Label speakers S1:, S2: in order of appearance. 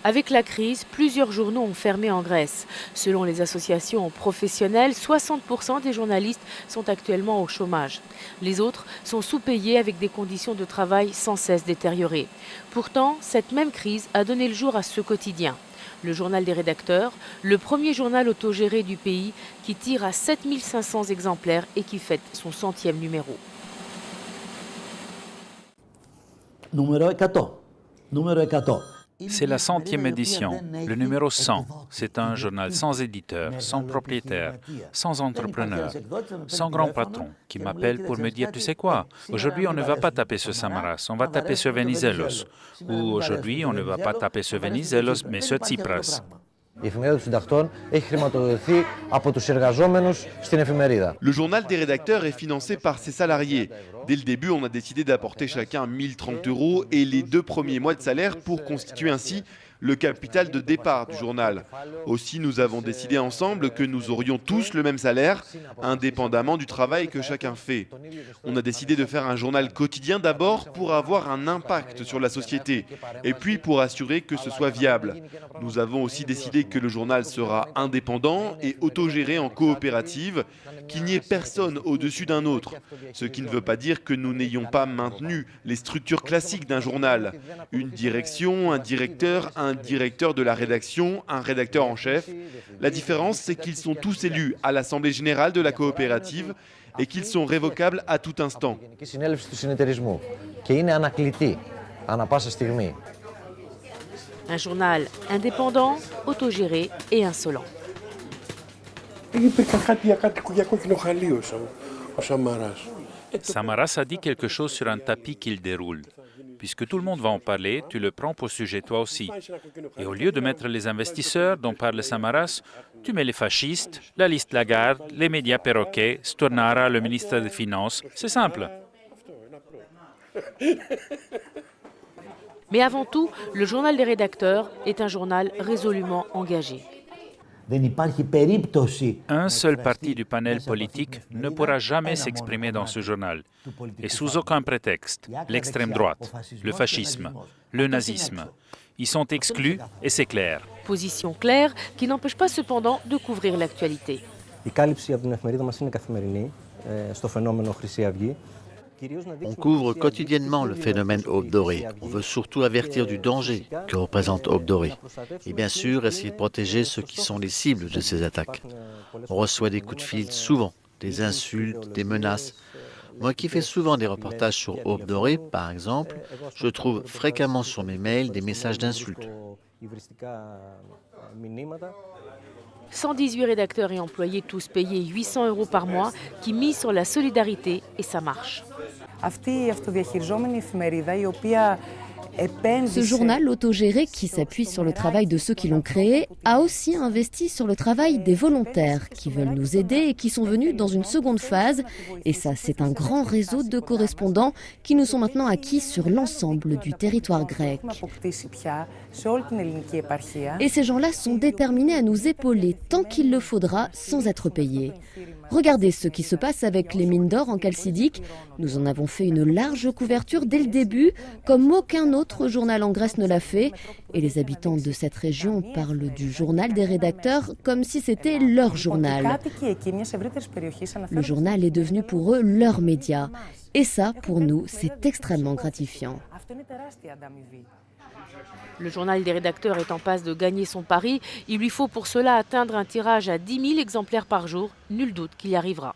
S1: Avec la crise, plusieurs journaux ont fermé en Grèce. Selon les associations professionnelles, 60% des journalistes sont actuellement au chômage. Les autres sont sous-payés avec des conditions de travail sans cesse détériorées. Pourtant, cette même crise a donné le jour à ce quotidien. Le journal des rédacteurs, le premier journal autogéré du pays qui tire à 7500 exemplaires et qui fête son 100e numéro.
S2: Numéro 100. Numéro 100.
S3: C'est la 100e édition, le numéro 100. C'est un journal sans éditeur, sans propriétaire, sans entrepreneur, sans grand patron qui m'appelle pour me dire « Tu sais quoi, aujourd'hui on ne va pas taper sur Samaras, on va taper sur Venizelos. » Ou « Aujourd'hui on ne va pas taper sur Venizelos, mais sur Tsipras. »
S4: Η εφημερίδα των συντακτών έχει χρηματοδοτηθεί από τους εργαζόμενους στην εφημερίδα.
S5: Le journal des rédacteurs est financé par ses salariés. Dès le début, on a décidé d'apporter chacun 1030 € et les 2 premiers mois de salaire pour constituer ainsi le capital de départ du journal. Aussi, nous avons décidé ensemble que nous aurions tous le même salaire, indépendamment du travail que chacun fait. On a décidé de faire un journal quotidien d'abord pour avoir un impact sur la société, et puis pour assurer que ce soit viable. Nous avons aussi décidé que le journal sera indépendant et autogéré en coopérative, qu'il n'y ait personne au-dessus d'un autre. Ce qui ne veut pas dire que nous n'ayons pas maintenu les structures classiques d'un journal. Une direction, un directeur de la rédaction, un rédacteur en chef. La différence, c'est qu'ils sont tous élus à l'Assemblée générale de la coopérative et qu'ils sont révocables à tout instant.
S1: Un journal indépendant, autogéré et insolent.
S3: Samaras a dit quelque chose sur un tapis qu'il déroule. Puisque tout le monde va en parler, tu le prends pour sujet toi aussi. Et au lieu de mettre les investisseurs dont parle Samaras, tu mets les fascistes, la liste Lagarde, les médias perroquets, Stornara, le ministre des Finances. C'est simple.
S1: Mais avant tout, le journal des rédacteurs est un journal résolument engagé.
S3: Un seul parti du panel politique ne pourra jamais s'exprimer dans ce journal, et sous aucun prétexte. L'extrême droite, le fascisme, le nazisme. Ils sont exclus et c'est clair.
S1: Position claire qui n'empêche pas cependant de couvrir l'actualité.
S6: On couvre quotidiennement le phénomène Aube dorée. On veut surtout avertir du danger que représente Aube dorée. Et bien sûr, essayer de protéger ceux qui sont les cibles de ces attaques. On reçoit des coups de fil souvent, des insultes, des menaces. Moi qui fais souvent des reportages sur Aube dorée, par exemple, je trouve fréquemment sur mes mails des messages d'insultes.
S1: 118 rédacteurs et employés, tous payés 800 € par mois, qui misent sur la solidarité et ça marche.
S7: Ce journal autogéré qui s'appuie sur le travail de ceux qui l'ont créé a aussi investi sur le travail des volontaires qui veulent nous aider et qui sont venus dans une seconde phase. Et ça, c'est un grand réseau de correspondants qui nous sont maintenant acquis sur l'ensemble du territoire grec. Et ces gens-là sont déterminés à nous épauler tant qu'il le faudra sans être payés. Regardez ce qui se passe avec les mines d'or en Chalcidique. Nous en avons fait une large couverture dès le début, comme aucun autre journal en Grèce ne l'a fait. Et les habitants de cette région parlent du journal des rédacteurs comme si c'était leur journal. Le journal est devenu pour eux leur média. Et ça, pour nous, c'est extrêmement gratifiant.
S1: Le journal des rédacteurs est en passe de gagner son pari. Il lui faut pour cela atteindre un tirage à 10 000 exemplaires par jour. Nul doute qu'il y arrivera.